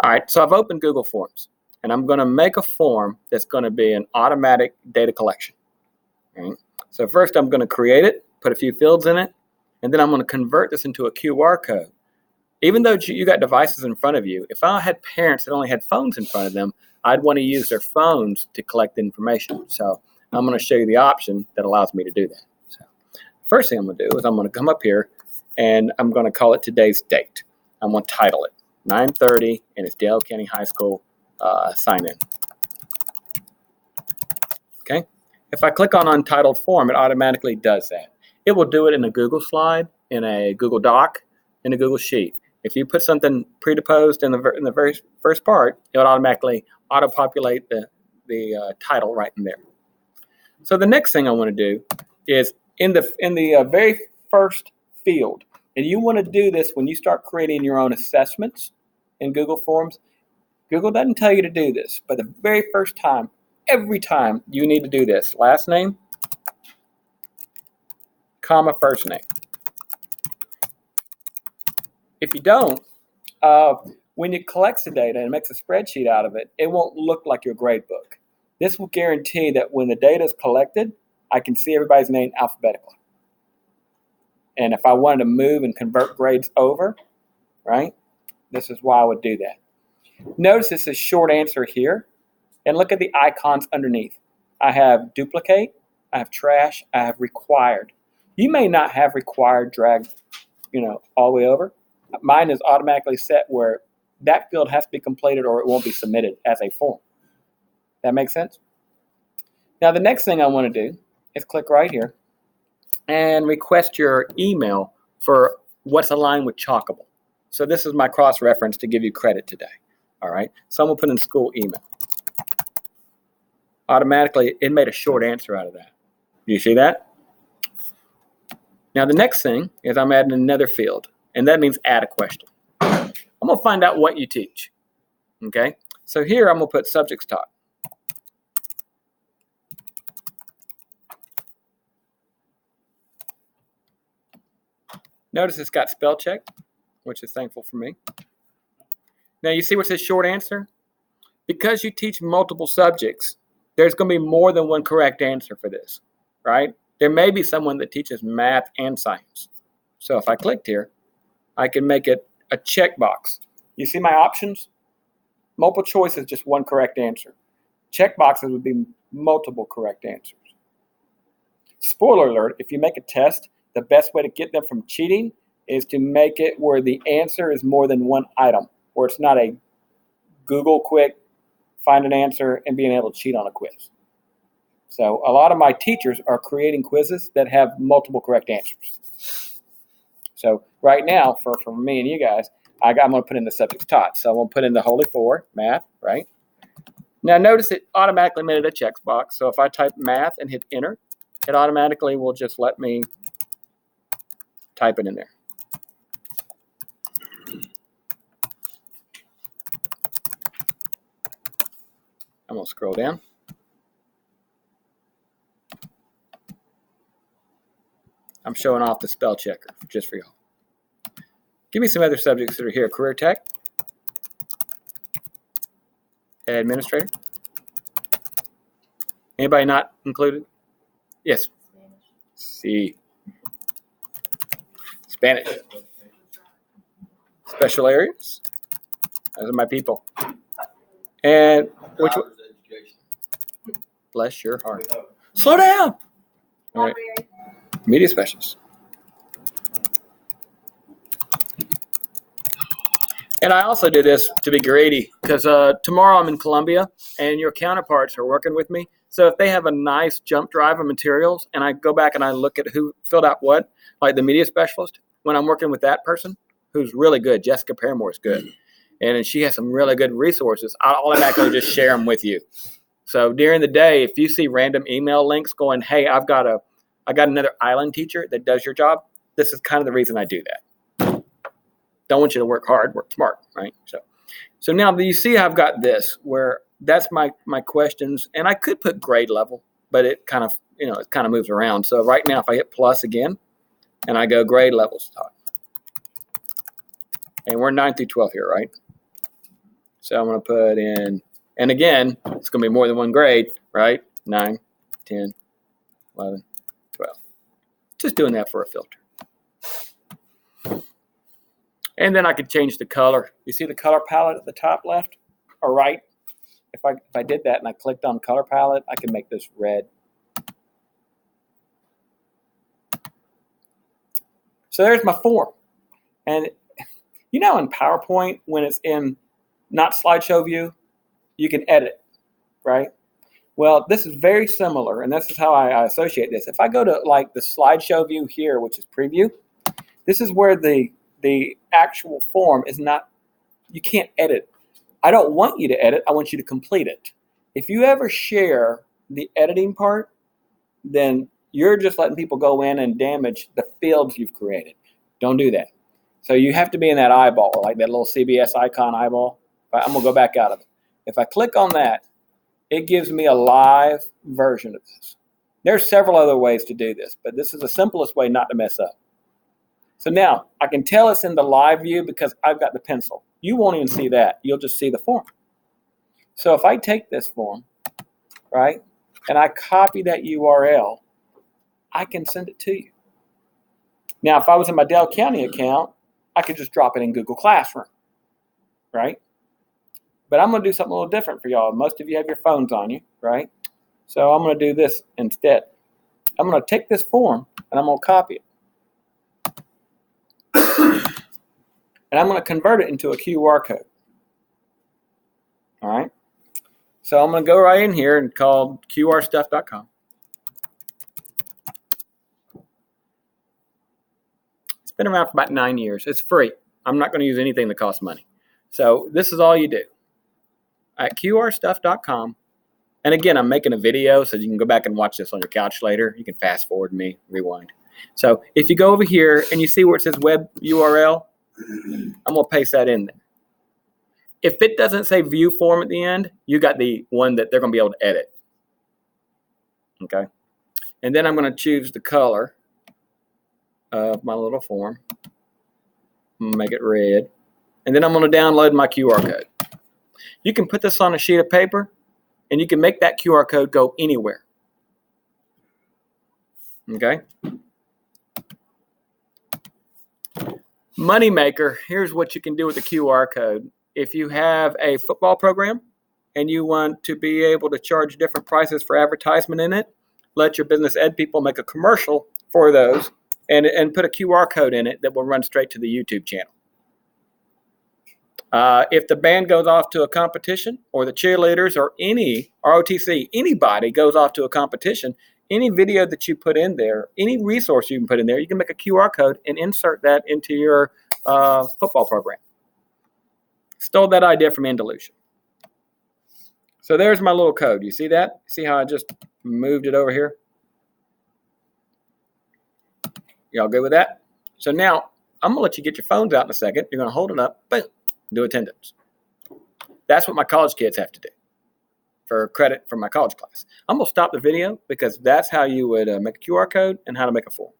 All right, so I've opened Google Forms, and I'm going to make a form that's going to be an automatic data collection. Right? So first I'm going to create it, put a few fields in it, and then I'm going to convert this into a QR code. Even though you got devices in front of you, if I had parents that only had phones in front of them, I'd want to use their phones to collect the information. So I'm going to show you the option that allows me to do that. So first thing I'm going to do is I'm going to come up here and I'm going to call it today's date. I'm going to title it 9:30 and it's Dale County High School sign in. Okay. If I click on Untitled Form, it automatically does that. It will do it in a Google slide, in a Google Doc, in a Google Sheet. If you put something predisposed in the very first part, it would automatically auto-populate the title right in there. So the next thing I want to do is in the very first field, and you want to do this when you start creating your own assessments in Google Forms. Google doesn't tell you to do this, but the very first time, every time you need to do this. Last name, comma, first name. If you don't, when it collects the data and makes a spreadsheet out of it, it won't look like your grade book. This will guarantee that when the data is collected, I can see everybody's name alphabetically. And if I wanted to move and convert grades over, right, this is why I would do that. Notice this is short answer here. And look at the icons underneath. I have duplicate, I have trash, I have required. You may not have required dragged, all the way over. Mine is automatically set where that field has to be completed or it won't be submitted as a form. That makes sense? Now the next thing I want to do is click right here and request your email for what's aligned with Chalkable. So this is my cross-reference to give you credit today. All right, so I'm going to put in school email. Automatically, it made a short answer out of that. Do you see that? Now the next thing is I'm adding another field, and that means add a question. I'm going to find out what you teach. Okay, so here I'm going to put subjects taught. Notice it's got spell check, which is thankful for me. Now you see what says short answer? Because you teach multiple subjects, there's going to be more than one correct answer for this, right? There may be someone that teaches math and science. So if I clicked here, I can make it a checkbox. You see my options? Multiple choice is just one correct answer. Checkboxes would be multiple correct answers. Spoiler alert, if you make a test, the best way to get them from cheating is to make it where the answer is more than one item, where it's not a Google quick, find an answer, and being able to cheat on a quiz. So a lot of my teachers are creating quizzes that have multiple correct answers. So right now, for me and you guys, I'm going to put in the subjects taught. So I'm going to put in the Holy Four, math, right? Now notice it automatically made it a checkbox. So if I type math and hit enter, it automatically will just let me type it in there. I'm going to scroll down. I'm showing off the spell checker just for y'all. Give me some other subjects that are here. Career tech, administrator. Anybody not included? Yes. C. Spanish. Special areas. Those are my people. And which one? Bless your heart. Slow down. All right. Media specialist. And I also do this to be greedy because tomorrow I'm in Columbia and your counterparts are working with me. So if they have a nice jump drive of materials and I go back and I look at who filled out what, like the media specialist, when I'm working with that person who's really good, Jessica Paramore is good, and she has some really good resources, I'll automatically just share them with you. So during the day, if you see random email links going, hey, I got another island teacher that does your job, this is kind of the reason I do that. Don't want you to work hard, work smart, right? So now you see I've got this where that's my questions, and I could put grade level, but it kind of moves around. So right now if I hit plus again and I go grade levels taught, and we're 9 through 12 here, right? So I'm going to put in, and again, it's going to be more than one grade, right? 9, 10, 11, 12. Just doing that for a filter. And then I could change the color. You see the color palette at the top left or right? If I did that and I clicked on color palette, I can make this red. So there's my form. And you know in PowerPoint, when it's in not slideshow view, you can edit, right? Well, this is very similar, and this is how I associate this. If I go to like the slideshow view here, which is preview, this is where the actual form is not, you can't edit. I don't want you to edit, I want you to complete it. If you ever share the editing part, then you're just letting people go in and damage the fields you've created. Don't do that. So you have to be in that eyeball, like that little CBS icon eyeball. I'm going to go back out of it. If I click on that, it gives me a live version of this. There's several other ways to do this, but this is the simplest way not to mess up. So now I can tell it's in the live view because I've got the pencil. You won't even see that. You'll just see the form. So if I take this form, right, and I copy that URL, I can send it to you. Now, if I was in my Dale County account, I could just drop it in Google Classroom, right? But I'm going to do something a little different for y'all. Most of you have your phones on you, right? So I'm going to do this instead. I'm going to take this form and I'm going to copy it. And I'm going to convert it into a QR code. All right? So I'm going to go right in here and call qrstuff.com. It's been around for about 9 years. It's free. I'm not going to use anything that costs money. So this is all you do. At qrstuff.com. And again, I'm making a video, so you can go back and watch this on your couch later. You can fast forward me, rewind. So if you go over here and you see where it says web URL, I'm going to paste that in there. If it doesn't say view form at the end, you got the one that they're going to be able to edit. Okay. And then I'm going to choose the color of my little form. I'm going to make it red. And then I'm going to download my QR code. You can put this on a sheet of paper, and you can make that QR code go anywhere. Okay? Moneymaker, here's what you can do with the QR code. If you have a football program and you want to be able to charge different prices for advertisement in it, let your business ed people make a commercial for those and put a QR code in it that will run straight to the YouTube channel. If the band goes off to a competition, or the cheerleaders, or any ROTC, anybody goes off to a competition, any video that you put in there, any resource you can put in there, you can make a QR code and insert that into your football program. Stole that idea from Andalusia. So there's my little code. You see that? See how I just moved it over here? Y'all good with that? So now I'm going to let you get your phones out in a second. You're going to hold it up, boom, do attendance. That's what my college kids have to do for credit for my college class. I'm going to stop the video because that's how you would make a QR code and how to make a form.